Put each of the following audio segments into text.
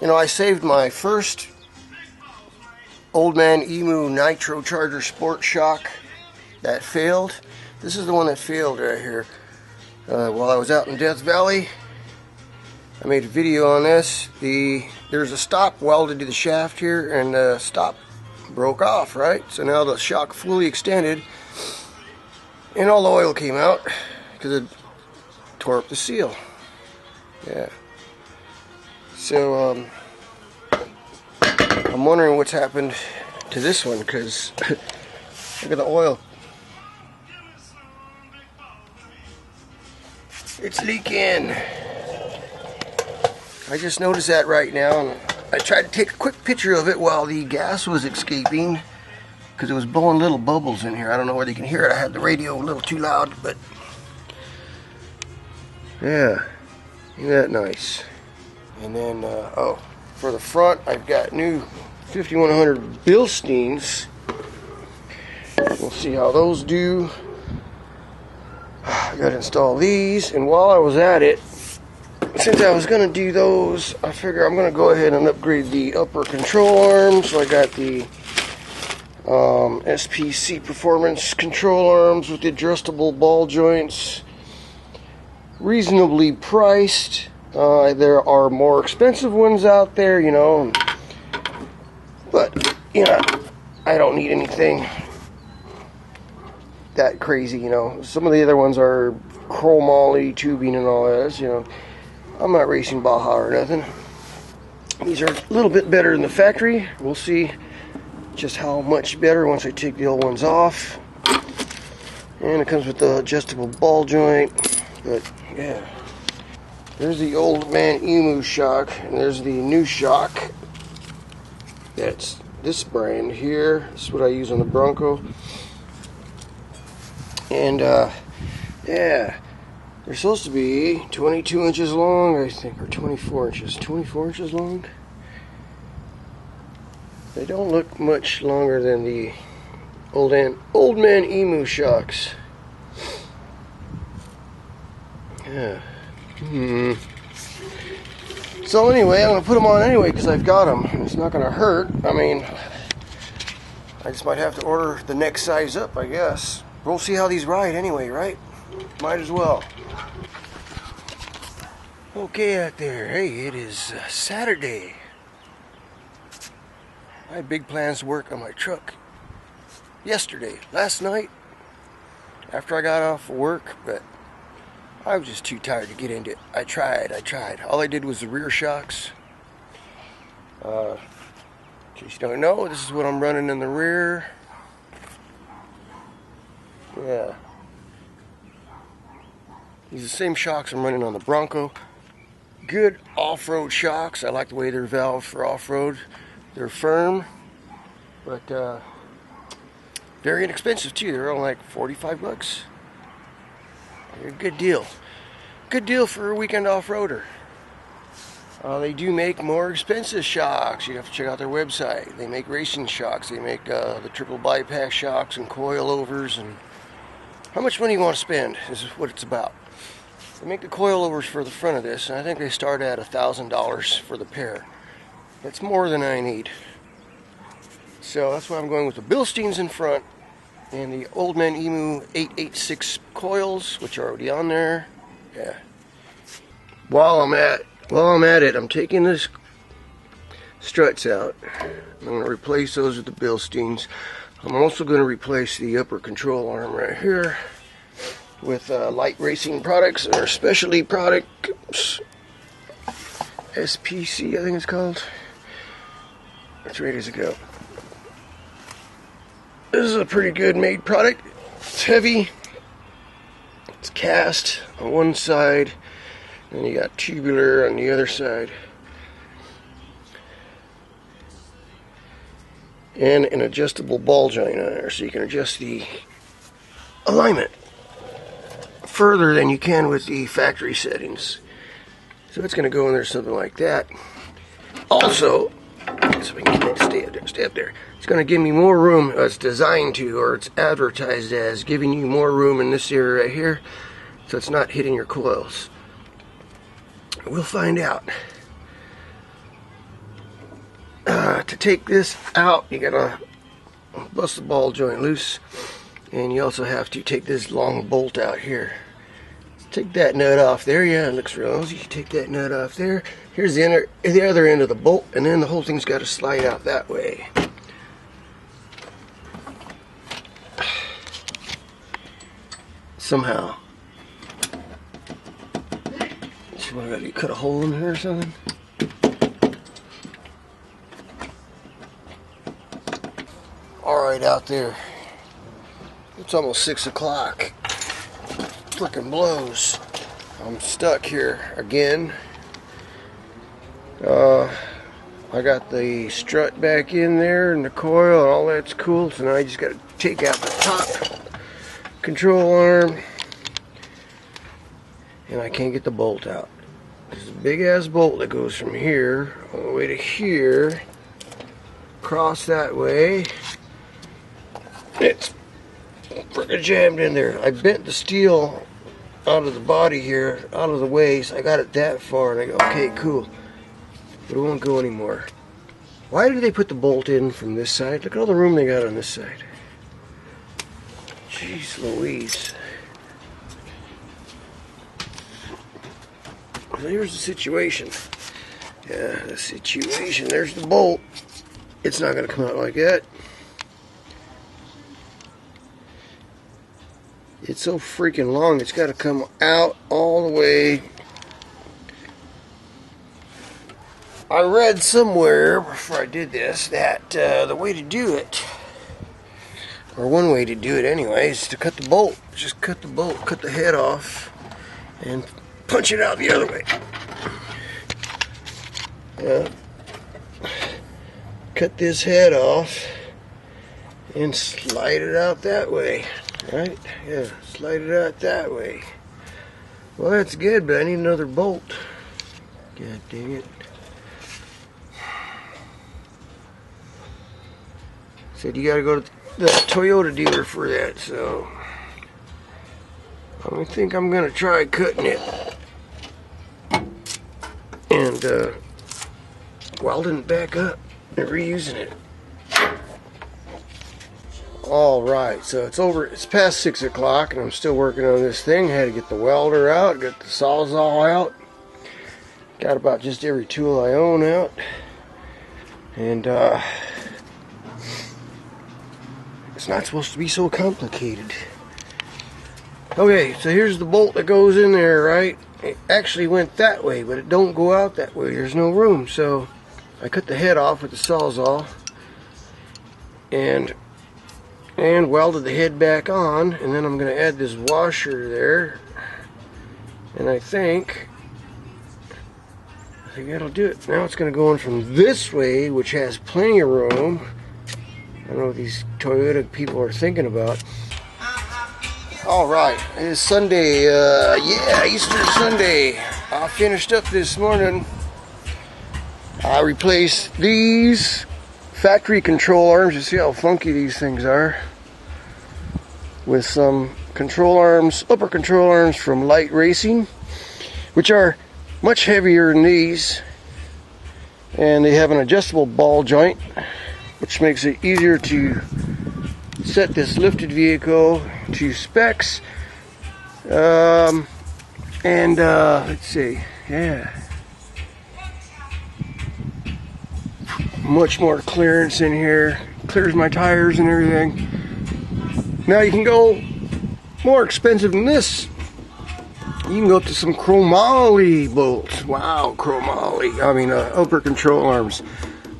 You know, I saved my first Old Man Emu Nitro Charger Sport Shock that failed. This is the one that failed right here. While I was out in Death Valley, I made a video on this. There's a stop welded to the shaft here, and the stop broke off, right? So now the shock fully extended, and all the oil came out because it tore up the seal. Yeah. So I'm wondering what's happened to this one, because look at the oil. It's leaking. I just noticed that right now, and I tried to take a quick picture of it while the gas was escaping, because it was blowing little bubbles in here. I don't know whether you can hear it. I had the radio a little too loud, but yeah, isn't that nice? And then, oh, for the front, I've got new 5100 Bilsteins. We'll see how those do. I got to install these, and while I was at it, since I was going to do those, I figure I'm going to go ahead and upgrade the upper control arms. So I got the SPC Performance control arms with the adjustable ball joints. Reasonably priced. There are more expensive ones out there, you know. But, you know, I don't need anything that crazy, you know. Some of the other ones are chromoly tubing and all that, you know. I'm not racing Baja or nothing. These are a little bit better than the factory. We'll see just how much better once I take the old ones off. And it comes with the adjustable ball joint. But yeah, there's the Old Man Emu shock, and there's the new shock. That's this brand here. This is what I use on the Bronco. And yeah, they're supposed to be 22 inches long, I think, or 24 inches. 24 inches long. They don't look much longer than the Old Man Emu shocks. Yeah. So anyway, I'm going to put them on anyway because I've got them. It's not going to hurt. I mean, I just might have to order the next size up, I guess. We'll see how these ride anyway, right? Might as well. Okay out there. Hey, it is Saturday. I had big plans to work on my truck yesterday, last night, after I got off work, but I was just too tired to get into it. I tried. All I did was the rear shocks. In case you don't know, this is what I'm running in the rear. Yeah. These are the same shocks I'm running on the Bronco. Good off-road shocks. I like the way they're valved for off-road. They're firm, but very inexpensive too. They're only like 45 bucks. They're a good deal. Good deal for a weekend off-roader. They do make more expensive shocks. You have to check out their website. They make racing shocks. They make the triple bypass shocks and coilovers. And how much money you want to spend is what it's about. They make the coilovers for the front of this, and I think they start at $1,000 for the pair. That's more than I need. So that's why I'm going with the Bilsteins in front and the Old Man Emu 886 coils, which are already on there. Yeah. While I'm at it, I'm taking this struts out. I'm going to replace those with the Bilsteins. I'm also going to replace the upper control arm right here with light racing products, or specialty products. SPC, I think it's called. That's ready to go. This is a pretty good made product. It's heavy. It's cast on one side, and you got tubular on the other side. And an adjustable ball joint on there, so you can adjust the alignment further than you can with the factory settings. So it's going to go in there something like that. Also, so we can get it stay up there. It's going to give me more room. It's designed to, or it's advertised as giving you more room in this area right here, so it's not hitting your coils. We'll find out. got to take this out. You gotta bust the ball joint loose, and you also have to take this long bolt out here. Take that nut off there. Yeah, it looks real easy. You take that nut off there. Here's the other end of the bolt, and then the whole thing's got to slide out that way. Somehow. So what I gotta do? Cut a hole in here or something? Alright, out there. It's almost 6 o'clock. Frickin' blows. I'm stuck here again. I got the strut back in there and the coil and all that's cool. So now I just gotta take out the top control arm. And I can't get the bolt out. There's a big ass bolt that goes from here all the way to here. Across that way. It's freaking jammed in there. I bent the steel out of the body here, out of the way, so I got it that far, and I go, okay, cool. But it won't go anymore. Why did they put the bolt in from this side? Look at all the room they got on this side. Jeez Louise. So here's the situation. Yeah, the situation. There's the bolt. It's not going to come out like that. It's so freaking long, it's got to come out all the way. I read somewhere before I did this that the way to do it, or one way to do it anyway, is to cut the bolt. Just cut the bolt, cut the head off, and punch it out the other way. Yeah. Cut this head off and slide it out that way. Right? Yeah, slide it out that way. Well, that's good, but I need another bolt. God dang it. Said you gotta go to the Toyota dealer for that, so I think I'm gonna try cutting it and welding it back up and reusing it. Alright, so it's past 6 o'clock and I'm still working on this thing. Had to get the welder out, got the sawzall out. Got about just every tool I own out. And it's not supposed to be so complicated. Okay, so here's the bolt that goes in there, right? It actually went that way, but it don't go out that way. There's no room, so I cut the head off with the sawzall and welded the head back on, and then I'm going to add this washer there, and I think that'll do it. Now it's going to go in from this way, which has plenty of room. I don't know what these Toyota people are thinking about. Alright, it's Sunday, yeah, Easter Sunday. I finished up this morning. I replaced these factory control arms. You see how funky these things are, with some control arms, upper control arms from Light Racing, which are much heavier than these, and they have an adjustable ball joint, which makes it easier to set this lifted vehicle to specs. Let's see, yeah, much more clearance in here, clears my tires and everything. Now you can go more expensive than this. You can go up to some chromoly bolts. Wow, chromoly. I mean, upper control arms,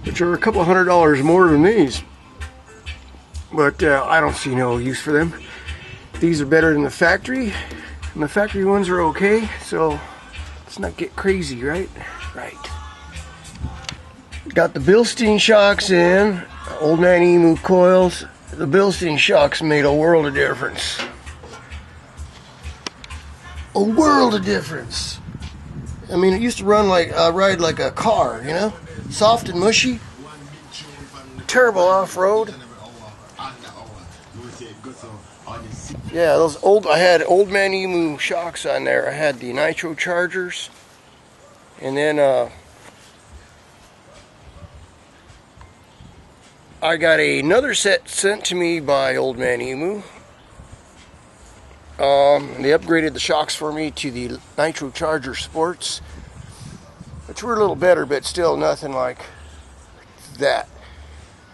which are a couple $100 more than these. But I don't see no use for them. These are better than the factory, and the factory ones are okay. So let's not get crazy, right? Right. Got the Bilstein shocks in, old man emu coils. The Bilstein shocks made a world of difference. A world of difference. I mean, it used to run like ride like a car, you know, soft and mushy. Terrible off-road. Yeah, those old. I had old man emu shocks on there. I had the nitro chargers, and then I got another set sent to me by Old Man Emu. They upgraded the shocks for me to the Nitro Charger Sports, which were a little better, but still nothing like that.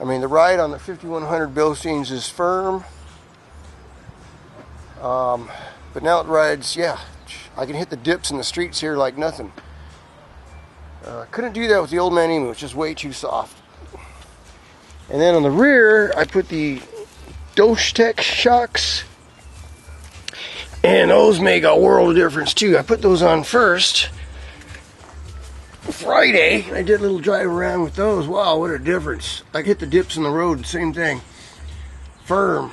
I mean, the ride on the 5100 Bilsteins is firm, but now it rides, yeah, I can hit the dips in the streets here like nothing. Couldn't do that with the Old Man Emu, it's just way too soft. And then on the rear, I put the Doetsch shocks, and those make a world of difference too. I put those on first Friday. I did a little drive around with those. Wow, what a difference. I hit the dips in the road, same thing. Firm,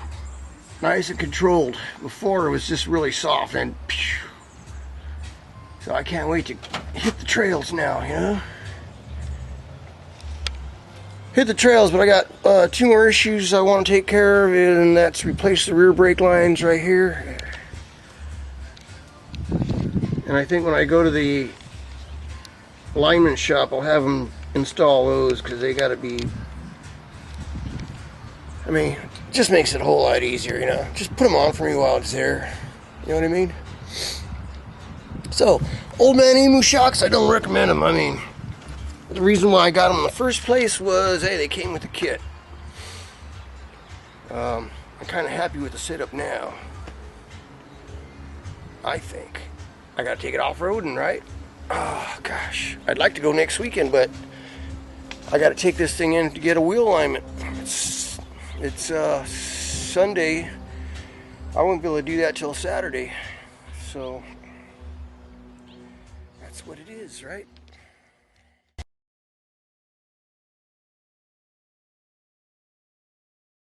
nice and controlled. Before it was just really soft, and so I can't wait to hit the trails now, you know? Hit the trails, but I got 2 more issues I want to take care of, and that's replace the rear brake lines right here. And I think when I go to the alignment shop, I'll have them install those, because they got to be, I mean, it just makes it a whole lot easier, you know? Just put them on for me while it's there. You know what I mean? So, Old Man Emu shocks, I don't recommend them. I mean, the reason why I got them in the first place was, hey, they came with the kit. I'm kind of happy with the setup now. I think. I got to take it off-roading, right? Oh, gosh. I'd like to go next weekend, but I got to take this thing in to get a wheel alignment. It's Sunday. I won't be able to do that till Saturday. So, that's what it is, right?